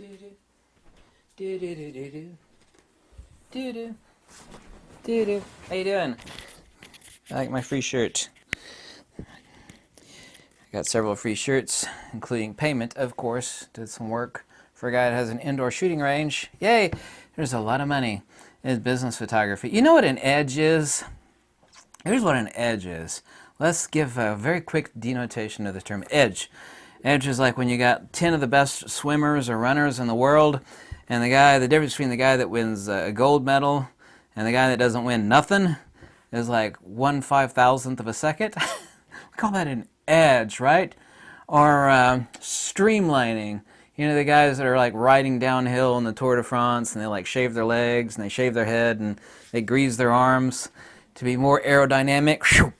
Do-do, do-do-do-do-do, do-do, do-do. How you doing? I like my free shirt. I got several free shirts, including payment, of course. Did some work for a guy that has an indoor shooting range. Yay! There's a lot of money in business photography. You know what an edge is? Here's what an edge is. Let's give a very quick denotation of the term edge. Edge is like when you got 10 of the best swimmers or runners in the world, and the difference between the guy that wins a gold medal and the guy that doesn't win nothing is like 1/5000th of a second. We call that an edge, right? Or streamlining. You know, the guys that are like riding downhill in the Tour de France and they like shave their legs and they shave their head and they grease their arms to be more aerodynamic.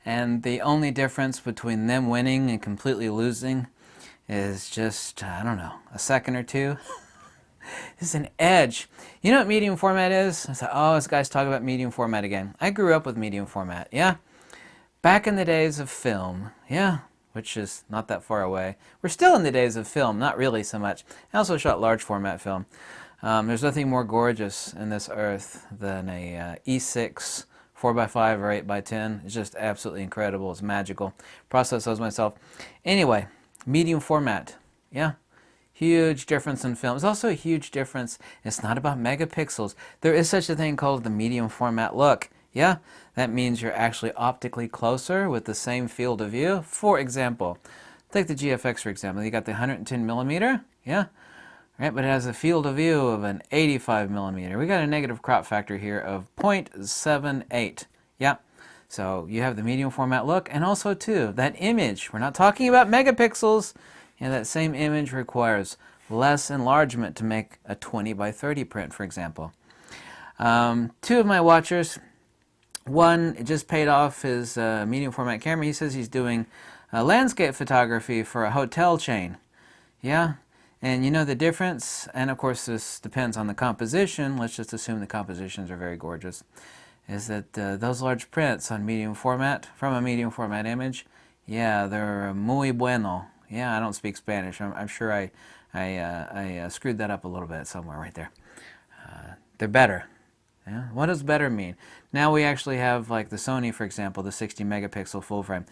And the only difference between them winning and completely losing is just, I don't know, a second or two. It's an edge. You know what medium format is? I thought, oh, this guy's talking about medium format again. I grew up with medium format, yeah. Back in the days of film, yeah, which is not that far away. We're still in the days of film, not really so much. I also shot large format film. There's nothing more gorgeous in this earth than a E6 4x5 or 8x10. It's just absolutely incredible. It's magical. Process those myself. Anyway, medium format. Yeah. Huge difference in film. It's also a huge difference. It's not about megapixels. There is such a thing called the medium format look. Yeah. That means you're actually optically closer with the same field of view. For example, take the GFX for example. You got the 110 millimeter. Yeah. Right, but it has a field of view of an 85 millimeter. We got a negative crop factor here of 0.78. Yeah, so you have the medium format look, and also too, that image, we're not talking about megapixels. You know, that same image requires less enlargement to make a 20x30 print, for example. Two of my watchers, one just paid off his medium format camera. He says he's doing landscape photography for a hotel chain. Yeah. And you know the difference, and of course this depends on the composition, let's just assume the compositions are very gorgeous, is that those large prints on medium format, from a medium format image, yeah, they're muy bueno. Yeah, I don't speak Spanish. I'm sure I screwed that up a little bit somewhere right there. They're better. Yeah? What does better mean? Now we actually have, like the Sony, for example, the 60 megapixel full frame.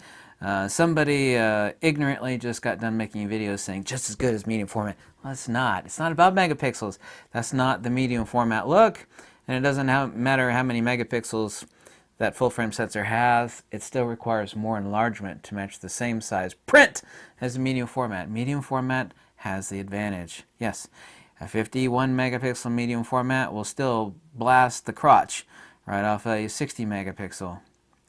Somebody ignorantly just got done making videos saying just as good as medium format. Well, it's not. It's not about megapixels. That's not the medium format look, and it doesn't matter how many megapixels that full frame sensor has. It still requires more enlargement to match the same size print as the medium format. Medium format has the advantage. Yes, a 51 megapixel medium format will still blast the crotch right off a 60 megapixel.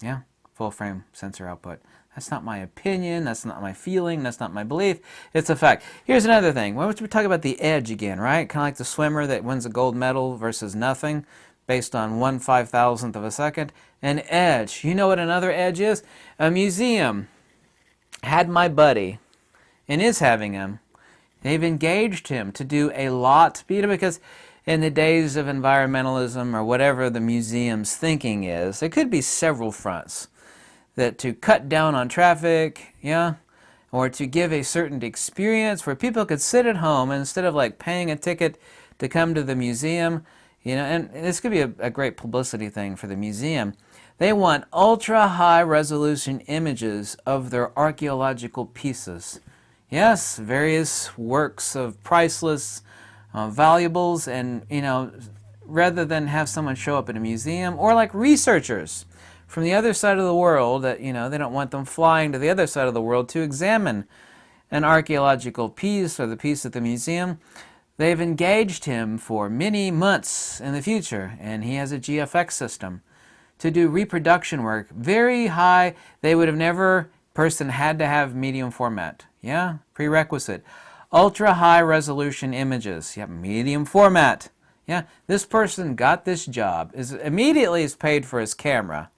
Yeah, full frame sensor output. That's not my opinion, that's not my feeling, that's not my belief, it's a fact. Here's another thing. We're talking about the edge again, right? Kind of like the swimmer that wins a gold medal versus nothing based on 1/5000th of a second. An edge. You know what another edge is? A museum had my buddy and is having him. They've engaged him to do a lot, because in the days of environmentalism or whatever the museum's thinking is, it could be several fronts. That to cut down on traffic, yeah, or to give a certain experience where people could sit at home and instead of like paying a ticket to come to the museum, you know, and this could be a great publicity thing for the museum. They want ultra high resolution images of their archaeological pieces. Yes, various works of priceless valuables, and you know, rather than have someone show up at a museum or like researchers from the other side of the world, that you know they don't want them flying to the other side of the world to examine an archaeological piece or the piece at the museum. They've engaged him for many months in the future, and he has a GFX system to do reproduction work, very high. They would have never, person had to have medium format. Yeah, prerequisite. Ultra high resolution images. Yeah, medium format. Yeah, this person got this job, immediately is paid for his camera.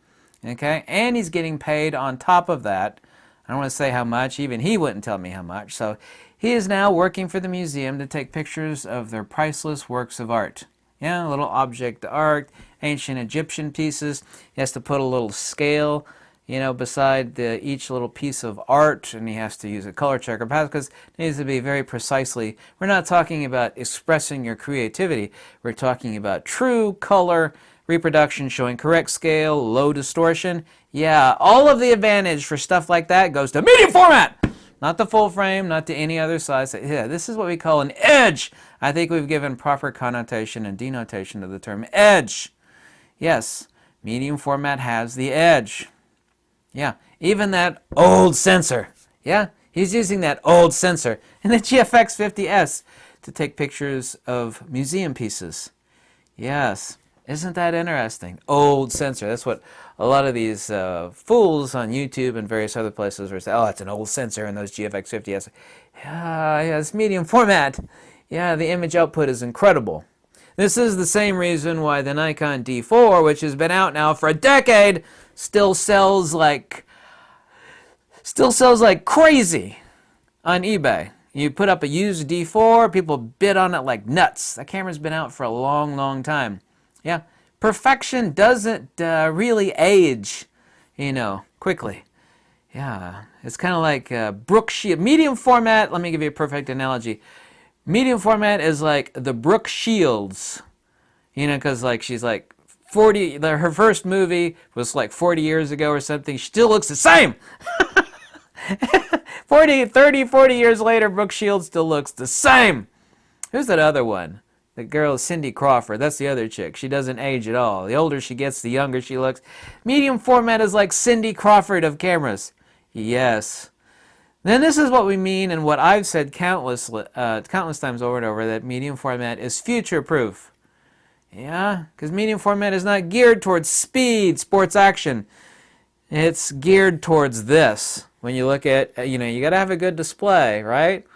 Okay, and he's getting paid on top of that. I don't want to say how much, even he wouldn't tell me how much. So he is now working for the museum to take pictures of their priceless works of art. Yeah, little object art, ancient Egyptian pieces. He has to put a little scale, beside each little piece of art, and he has to use a color checker because it needs to be very precisely. We're not talking about expressing your creativity. We're talking about true color reproduction showing correct scale, low distortion. Yeah, all of the advantage for stuff like that goes to medium format. Not the full frame, not to any other size. Yeah, this is what we call an edge. I think we've given proper connotation and denotation to the term edge. Yes, medium format has the edge. Yeah, even that old sensor. Yeah, he's using that old sensor in the GFX 50S to take pictures of museum pieces. Yes, isn't that interesting? Old sensor. That's what a lot of these fools on YouTube and various other places were saying. Oh, it's an old sensor in those GFX 50S. Yeah, it's medium format. Yeah, the image output is incredible. This is the same reason why the Nikon D4, which has been out now for a decade, still sells like crazy on eBay. You put up a used D4, people bid on it like nuts. That camera's been out for a long, long time. Yeah, perfection doesn't really age, quickly. Yeah, it's kind of like Brooke Shields. Medium format, let me give you a perfect analogy. Medium format is like the Brooke Shields, because she's 40, her first movie was 40 years ago or something. She still looks the same. 40 years later, Brooke Shields still looks the same. Who's that other one? The girl, Cindy Crawford. That's the other chick. She doesn't age at all. The older she gets, the younger she looks. Medium format is like Cindy Crawford of cameras. Yes. Then this is what we mean, and what I've said countless times over and over, that medium format is future-proof. Yeah, because medium format is not geared towards speed, sports action. It's geared towards this. When you look at, you got to have a good display, right?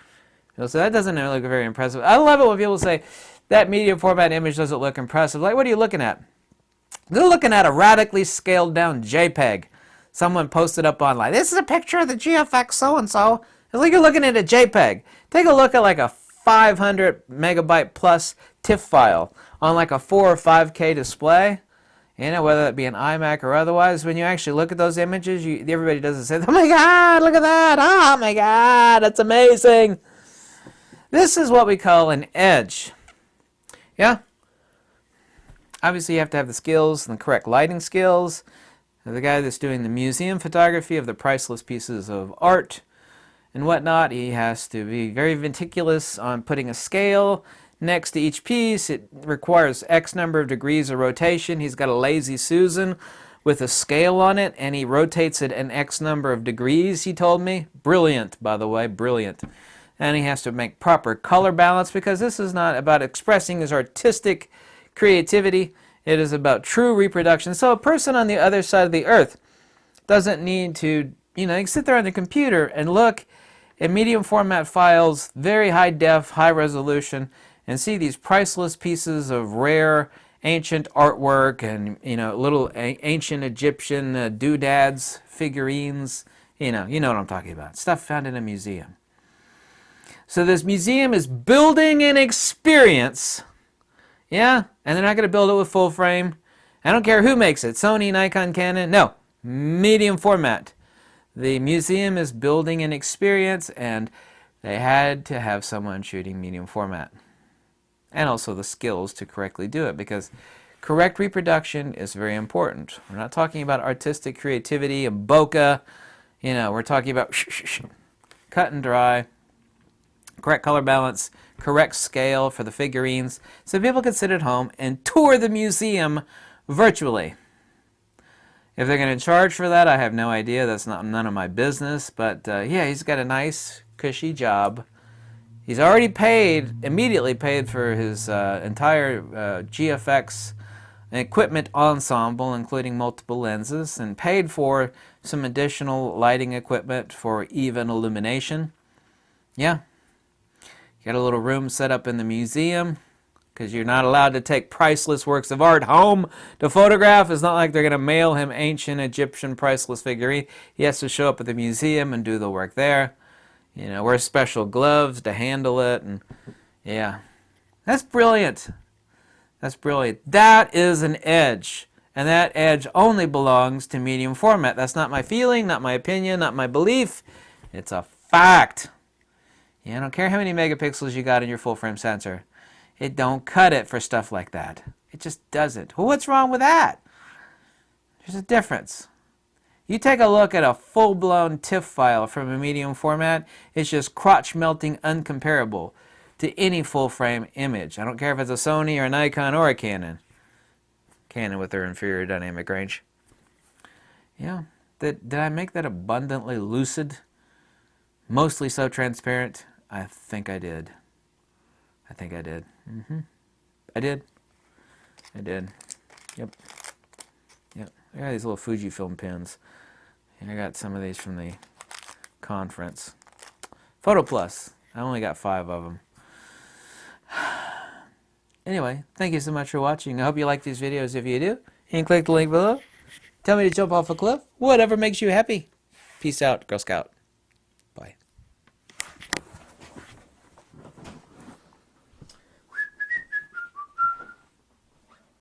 So that doesn't look very impressive. I love it when people say, that medium format image doesn't look impressive. Like, what are you looking at? They're looking at a radically scaled down JPEG. Someone posted up online, this is a picture of the GFX so-and-so. It's like you're looking at a JPEG. Take a look at like a 500 megabyte plus TIFF file on like a 4 or 5K display. Whether that be an iMac or otherwise, when you actually look at those images, everybody doesn't say, oh my God, look at that. Oh my God, that's amazing. This is what we call an edge. Yeah? Obviously, you have to have the skills and the correct lighting skills. The guy that's doing the museum photography of the priceless pieces of art and whatnot, he has to be very meticulous on putting a scale next to each piece. It requires X number of degrees of rotation. He's got a Lazy Susan with a scale on it, and he rotates it an X number of degrees, he told me. Brilliant, by the way, brilliant. And he has to make proper color balance, because this is not about expressing his artistic creativity. It is about true reproduction. So a person on the other side of the earth doesn't need to, you can sit there on the computer and look at medium format files, very high def, high resolution, and see these priceless pieces of rare ancient artwork and, little ancient Egyptian doodads, figurines, you know what I'm talking about. Stuff found in a museum. So this museum is building an experience. Yeah, and they're not going to build it with full frame. I don't care who makes it, Sony, Nikon, Canon. No, medium format. The museum is building an experience, and they had to have someone shooting medium format. And also the skills to correctly do it, because correct reproduction is very important. We're not talking about artistic creativity and bokeh. We're talking about cut and dry, correct color balance, correct scale for the figurines, so people can sit at home and tour the museum virtually. If they're going to charge for that, I have no idea. That's none of my business. But yeah, he's got a nice, cushy job. He's already immediately paid for his entire GFX equipment ensemble, including multiple lenses, and paid for some additional lighting equipment for even illumination. Yeah. Got a little room set up in the museum, because you're not allowed to take priceless works of art home to photograph. It's not like they're going to mail him ancient Egyptian priceless figurine. He has to show up at the museum and do the work there. Wear special gloves to handle it. And yeah, that's brilliant. That's brilliant. That is an edge. And that edge only belongs to medium format. That's not my feeling, not my opinion, not my belief. It's a fact. Yeah, I don't care how many megapixels you got in your full frame sensor. It don't cut it for stuff like that. It just doesn't. Well, what's wrong with that? There's a difference. You take a look at a full-blown TIFF file from a medium format, it's just crotch-melting uncomparable to any full-frame image. I don't care if it's a Sony or a Nikon or a Canon. Canon with their inferior dynamic range. Yeah, did I make that abundantly lucid? Mostly so transparent? I think I did. I think I did. I did. I did. Yep. Yep. I got these little Fujifilm pens. I got some of these from the conference. Photo Plus. I only got 5 of them. Anyway, thank you so much for watching. I hope you like these videos. If you do, you can click the link below. Tell me to jump off a cliff. Whatever makes you happy. Peace out, Girl Scout.